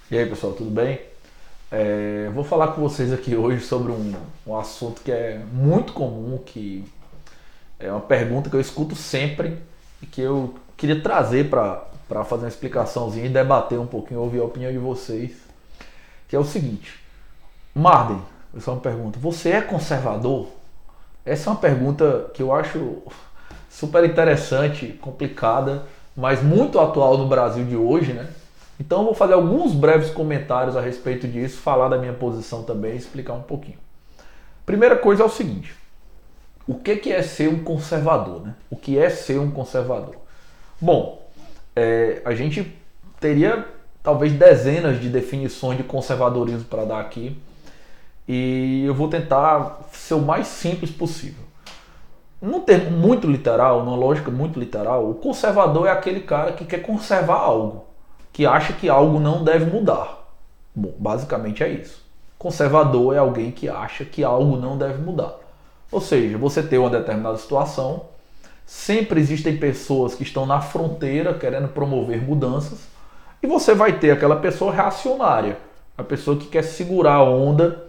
E aí, pessoal, tudo bem? Vou falar com vocês aqui hoje sobre um assunto que é muito comum, que é uma pergunta que eu escuto sempre e que eu queria trazer para fazer uma explicaçãozinha e debater um pouquinho, ouvir a opinião de vocês, que é o seguinte. Marden, eu só me pergunto, você é conservador? Essa é uma pergunta que eu acho super interessante, complicada, mas muito atual no Brasil de hoje, né? Então eu vou fazer alguns breves comentários a respeito disso, falar da minha posição também e explicar um pouquinho. Primeira coisa é o seguinte: o que é ser um conservador, né? O que é ser um conservador? Bom, a gente teria talvez dezenas de definições de conservadorismo para dar aqui e eu vou tentar ser o mais simples possível. Num termo muito literal, numa lógica muito literal, o conservador é aquele cara que quer conservar algo, que acha que algo não deve mudar. Bom, basicamente é isso. Conservador é alguém que acha que algo não deve mudar. Ou seja, você tem uma determinada situação, sempre existem pessoas que estão na fronteira querendo promover mudanças, e você vai ter aquela pessoa reacionária, a pessoa que quer segurar a onda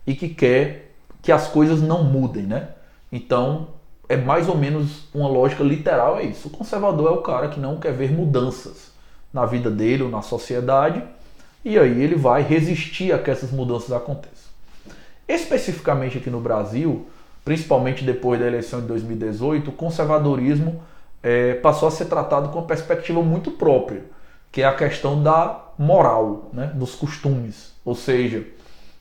e que quer que as coisas não mudem, né? Então, é mais ou menos uma lógica literal, é isso. O conservador é o cara que não quer ver mudanças na vida dele ou na sociedade, e aí ele vai resistir a que essas mudanças aconteçam. Especificamente aqui no Brasil, principalmente depois da eleição de 2018, o conservadorismo passou a ser tratado com uma perspectiva muito própria, que é a questão da moral, né, dos costumes. Ou seja,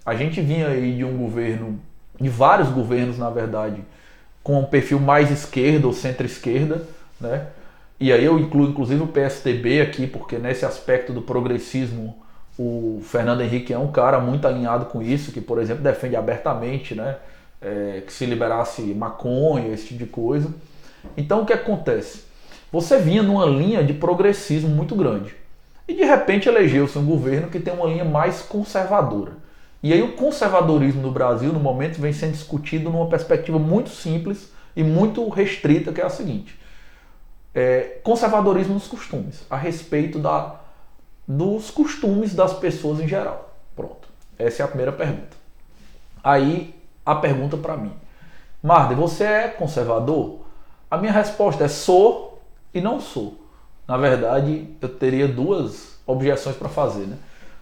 a gente vinha aí de um governo, de vários governos na verdade, com um perfil mais esquerda ou centro-esquerda, né? E aí eu incluo inclusive o PSDB aqui, porque nesse aspecto do progressismo o Fernando Henrique é um cara muito alinhado com isso, que por exemplo defende abertamente, né, que se liberasse maconha, esse tipo de coisa. Então o que acontece? Você vinha numa linha de progressismo muito grande. E de repente elegeu-se um governo que tem uma linha mais conservadora. E aí o conservadorismo no Brasil, no momento, vem sendo discutido numa perspectiva muito simples e muito restrita, que é a seguinte: conservadorismo nos costumes, a respeito dos costumes das pessoas em geral. Pronto. Essa é a primeira pergunta. Aí a pergunta para mim: Marde, você é conservador? A minha resposta é sou e não sou. Na verdade, eu teria duas objeções para fazer, né?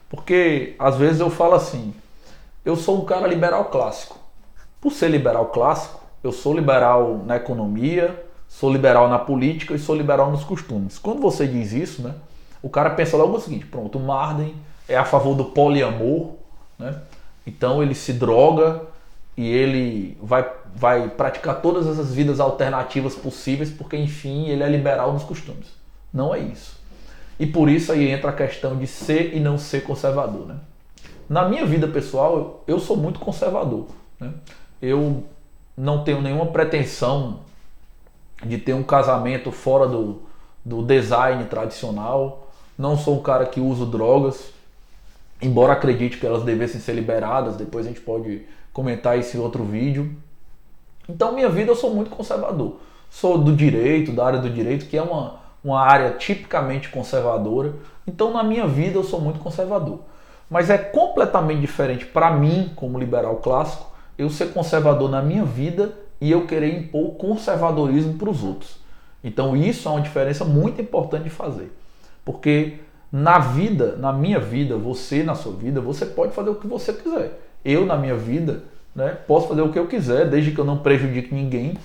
Porque às vezes eu falo assim: eu sou um cara liberal clássico. Por ser liberal clássico, eu sou liberal na economia, sou liberal na política e sou liberal nos costumes. Quando você diz isso, né, o cara pensa logo o seguinte: pronto, o Marden é a favor do poliamor, né? Então ele se droga e ele vai praticar todas essas vidas alternativas possíveis porque, enfim, ele é liberal nos costumes. Não é isso. E por isso aí entra a questão de ser e não ser conservador, né? Na minha vida pessoal, eu sou muito conservador, né? Eu não tenho nenhuma pretensão de ter um casamento fora do design tradicional. Não sou um cara que usa drogas, embora acredite que elas devessem ser liberadas. Depois a gente pode comentar isso em outro vídeo. Então, minha vida eu sou muito conservador. Sou do direito, da área do direito, que é uma área tipicamente conservadora. Então, na minha vida eu sou muito conservador. Mas é completamente diferente para mim, como liberal clássico, eu ser conservador na minha vida e eu querer impor conservadorismo para os outros. Então isso é uma diferença muito importante de fazer. Porque na vida, na minha vida, você na sua vida, você pode fazer o que você quiser. Eu na minha vida, né, posso fazer o que eu quiser, desde que eu não prejudique ninguém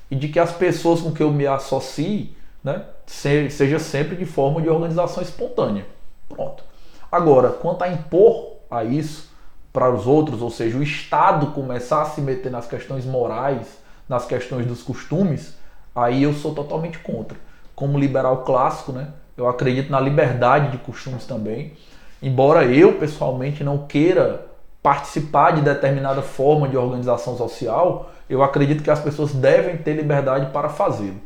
e de que as pessoas com que eu me associe, né, seja sempre de forma de organização espontânea. Pronto. Agora, quanto a impor a isso para os outros, ou seja, o Estado começar a se meter nas questões morais, nas questões dos costumes, aí eu sou totalmente contra. Como liberal clássico, né, eu acredito na liberdade de costumes também, embora eu pessoalmente não queira participar de determinada forma de organização social, eu acredito que as pessoas devem ter liberdade para fazê-lo.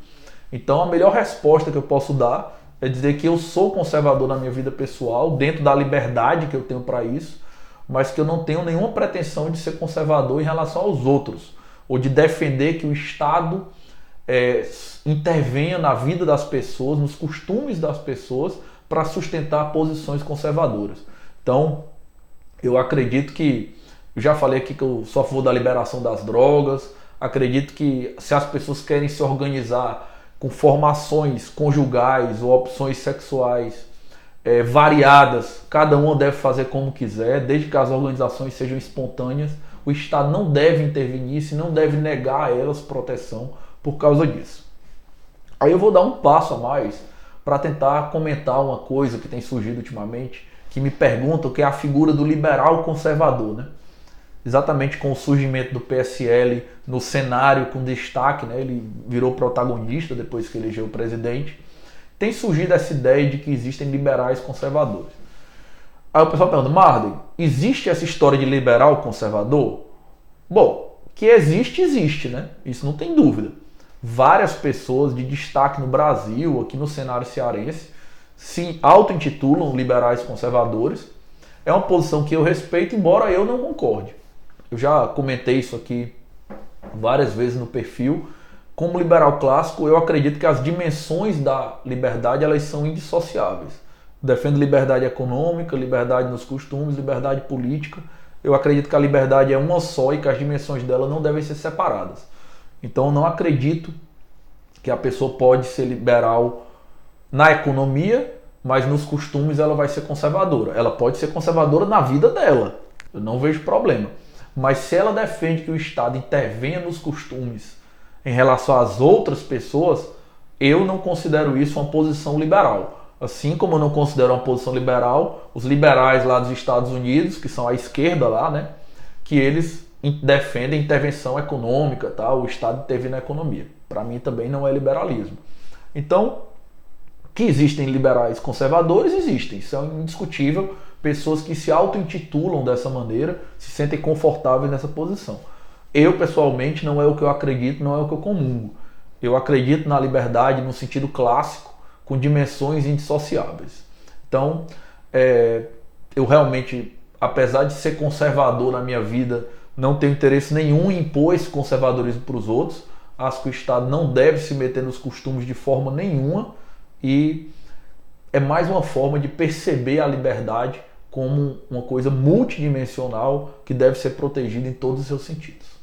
Então a melhor resposta que eu posso dar é dizer que eu sou conservador na minha vida pessoal, dentro da liberdade que eu tenho para isso, mas que eu não tenho nenhuma pretensão de ser conservador em relação aos outros, ou de defender que o Estado intervenha na vida das pessoas, nos costumes das pessoas, para sustentar posições conservadoras. Então, eu acredito que, eu já falei aqui que eu sou a favor da liberação das drogas, acredito que se as pessoas querem se organizar com formações conjugais ou opções sexuais variadas, cada uma deve fazer como quiser, desde que as organizações sejam espontâneas, o Estado não deve intervir e não deve negar a elas proteção por causa disso. Aí eu vou dar um passo a mais para tentar comentar uma coisa que tem surgido ultimamente, que me perguntam, que é a figura do liberal conservador, né? Exatamente com o surgimento do PSL no cenário com destaque, né? Ele virou protagonista depois que elegeu o presidente. Tem surgido essa ideia de que existem liberais conservadores. Aí o pessoal pergunta, Marden, existe essa história de liberal conservador? Bom, que existe, né? Isso não tem dúvida. Várias pessoas de destaque no Brasil, aqui no cenário cearense, se auto-intitulam liberais conservadores. É uma posição que eu respeito, embora eu não concorde. Eu já comentei isso aqui várias vezes no perfil. Como liberal clássico, eu acredito que as dimensões da liberdade elas são indissociáveis. Defendo liberdade econômica, liberdade nos costumes, liberdade política. Eu acredito que a liberdade é uma só e que as dimensões dela não devem ser separadas. Então eu não acredito que a pessoa pode ser liberal na economia, mas nos costumes ela vai ser conservadora. Ela pode ser conservadora na vida dela, eu não vejo problema. Mas se ela defende que o Estado intervenha nos costumes em relação às outras pessoas, eu não considero isso uma posição liberal. Assim como eu não considero uma posição liberal, os liberais lá dos Estados Unidos, que são a esquerda lá, né, que eles defendem intervenção econômica, tá? O Estado intervém na economia. Para mim também não é liberalismo. Então, que existem liberais conservadores, existem. Isso é indiscutível. Pessoas que se auto-intitulam dessa maneira, se sentem confortáveis nessa posição. Eu, pessoalmente, não é o que eu acredito, não é o que eu comungo. Eu acredito na liberdade no sentido clássico, com dimensões indissociáveis. Então, eu realmente, apesar de ser conservador na minha vida, não tenho interesse nenhum em impor esse conservadorismo para os outros. Acho que o Estado não deve se meter nos costumes de forma nenhuma e é mais uma forma de perceber a liberdade como uma coisa multidimensional que deve ser protegida em todos os seus sentidos.